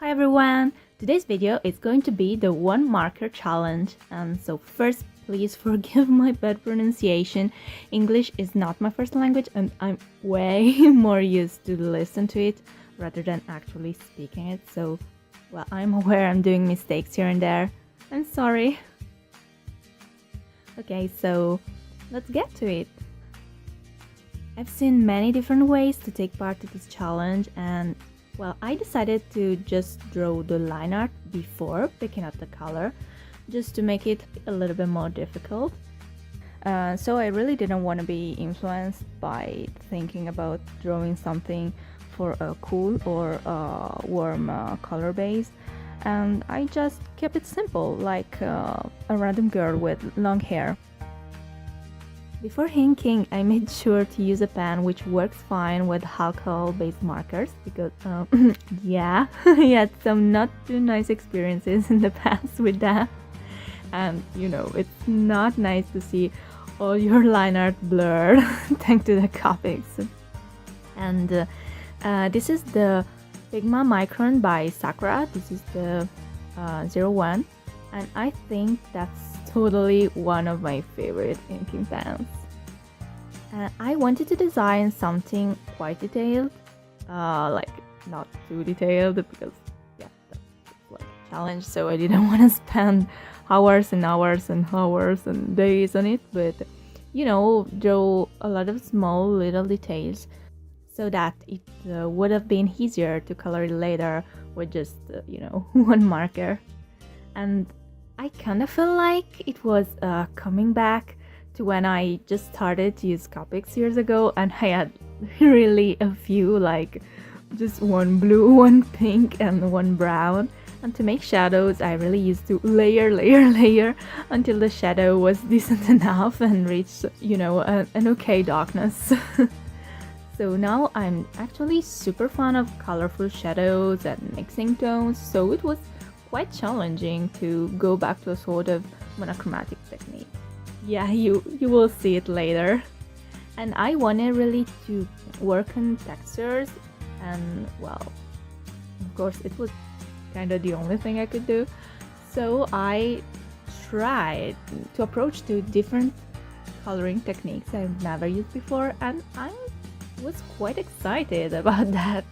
Hi everyone! Today's video is going to be the one marker challenge. And so first, please forgive my bad pronunciation. English is not my first language and I'm way more used to listen to it rather than actually speaking it. So, well, I'm aware I'm doing mistakes here and there. I'm sorry. Okay, so let's get to it. I've seen many different ways to take part in this challenge, and well, I decided to just draw the line art before picking up the color, just to make it a little bit more difficult. So I really didn't want to be influenced by thinking about drawing something for a cool or warm color base, and I just kept it simple, like a random girl with long hair. Before inking, I made sure to use a pen which works fine with alcohol-based markers because, yeah, I had some not too nice experiences in the past with that. And, it's not nice to see all your line art blurred thanks to the Copics. And this is the Figma Micron by Sakura. This is the 01. And I think that's totally one of my favorite inking pens. I wanted to design something quite detailed, like not too detailed because yeah, that's like a challenge, so I didn't want to spend hours and hours and hours and days on it, but draw a lot of small little details so that it would have been easier to color it later with just one marker. And I kind of feel like it was coming back to when I just started to use Copics years ago, and I had really a few, like just one blue, one pink, and one brown. And to make shadows, I really used to layer until the shadow was decent enough and reached, an okay darkness. So now I'm actually super fan of colorful shadows and mixing tones, so it was quite challenging to go back to a sort of monochromatic technique. Yeah, you will see it later. And I wanted really to work on textures, and well, of course it was kind of the only thing I could do. So I tried to approach two different coloring techniques I've never used before, and I was quite excited about that.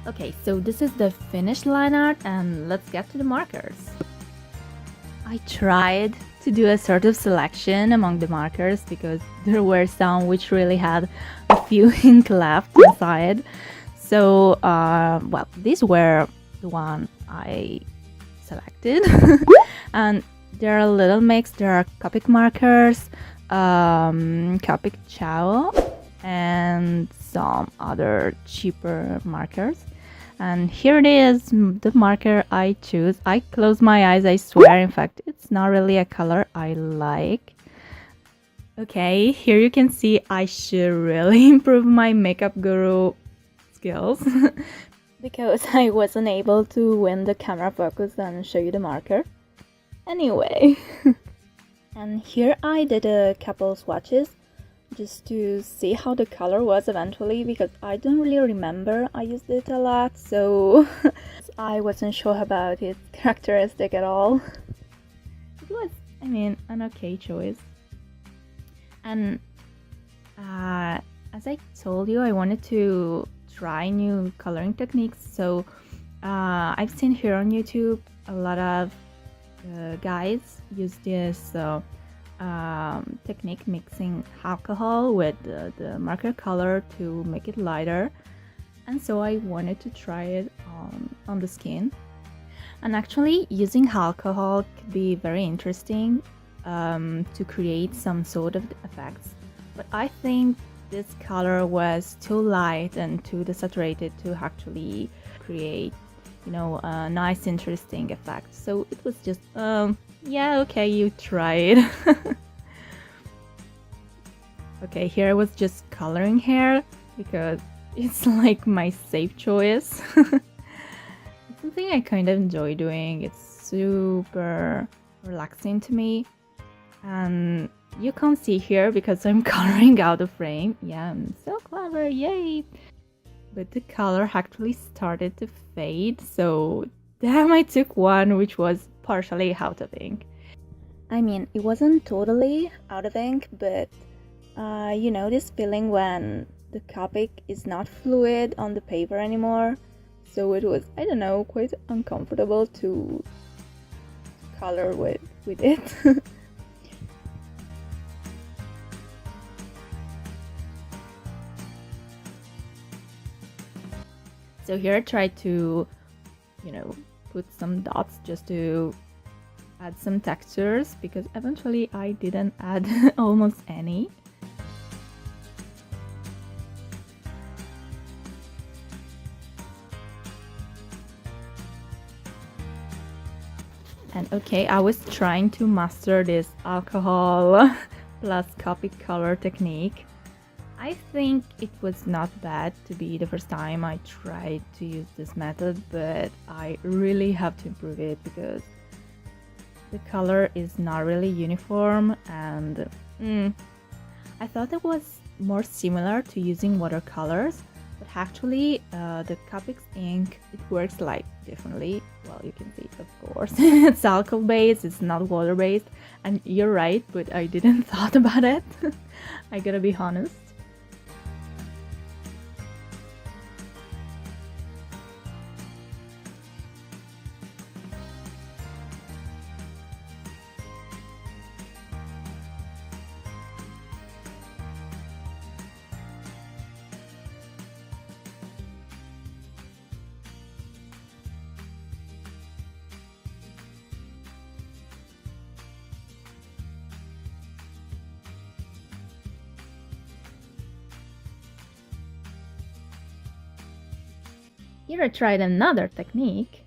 Okay, so this is the finished line art, and let's get to the markers. I tried to do a sort of selection among the markers because there were some which really had a few ink left inside. So, well, these were the one I selected. And they're a little mix. There are Copic markers, Copic Chow, and some other cheaper markers. And here it is, the marker I choose. I close my eyes, I swear. In fact, it's not really a color I like. Okay, here you can see I should really improve my makeup guru skills because I wasn't able to win the camera focus and show you the marker. Anyway, and here I did a couple swatches just to see how the color was eventually, because I don't really remember I used it a lot, so I wasn't sure about its characteristic at all. It was, an okay choice. And as I told you, I wanted to try new coloring techniques, so I've seen here on YouTube a lot of guys use this technique, mixing alcohol with the marker color to make it lighter, and so I wanted to try it on the skin. And actually using alcohol could be very interesting to create some sort of effects, but I think this color was too light and too desaturated to actually create a nice, interesting effect. So it was just, yeah, okay, you try it. Okay, here I was just coloring hair because it's like my safe choice. It's something I kind of enjoy doing. It's super relaxing to me. And you can't see here because I'm coloring out the frame. Yeah, I'm so clever, yay! But the color actually started to fade, so damn, I took one which was partially out of ink. I mean, it wasn't totally out of ink, but you know this feeling when the Copic is not fluid on the paper anymore? So it was, I don't know, quite uncomfortable to color with it. So here I tried to, put some dots just to add some textures, because eventually I didn't add almost any. And okay, I was trying to master this alcohol plus Copic color technique. I think it was not bad to be the first time I tried to use this method, but I really have to improve it because the color is not really uniform, and I thought it was more similar to using watercolors, but actually the Copic ink, it works like differently. Well, you can see, of course, it's alcohol based, it's not water based, and you're right, but I didn't thought about it. I gotta be honest. Here I tried another technique.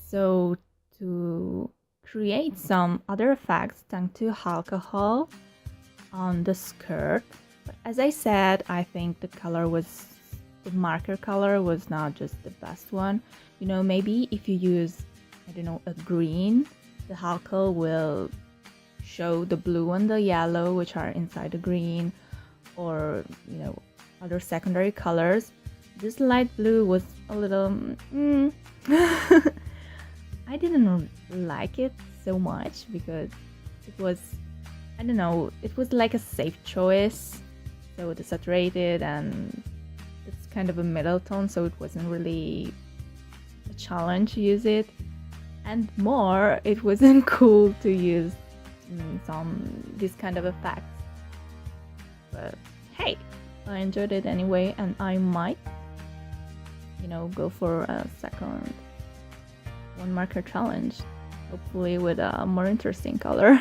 So to create some other effects thanks to alcohol on the skirt. But as I said, I think the marker color was not just the best one. Maybe if you use, I don't know, a green, the alcohol will show the blue and the yellow which are inside the green, or other secondary colors. This light blue was a little I didn't like it so much because it was, I don't know, it was like a safe choice. So the saturated, and it's kind of a middle tone, so it wasn't really a challenge to use it. And more, it wasn't cool to use this kind of effects. But hey, I enjoyed it anyway, and I might go for a second one marker challenge, hopefully with a more interesting color.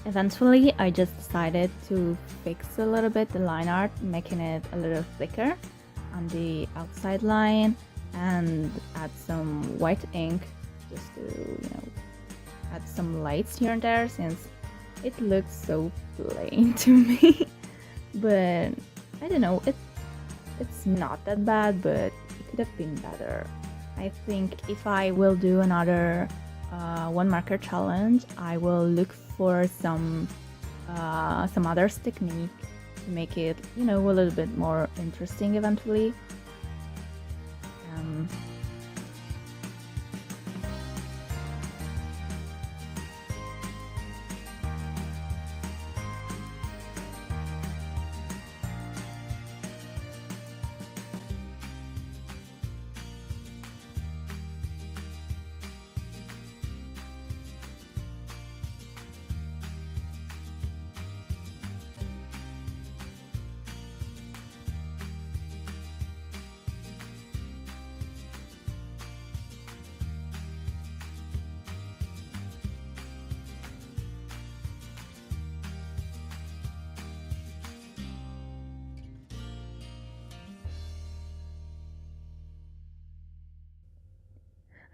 Eventually, I just decided to fix a little bit the line art, making it a little thicker on the outside line and add some white ink just to, add some lights here and there since it looks so plain to me. But I don't know, it's not that bad, but it could have been better. I think if I will do another one marker challenge, I will look for some others technique to make it, a little bit more interesting eventually. Um,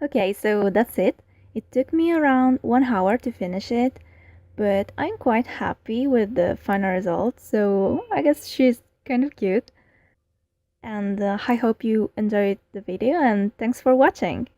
okay, so that's it. It took me around 1 hour to finish it, but I'm quite happy with the final result, so I guess she's kind of cute. And I hope you enjoyed the video, and thanks for watching.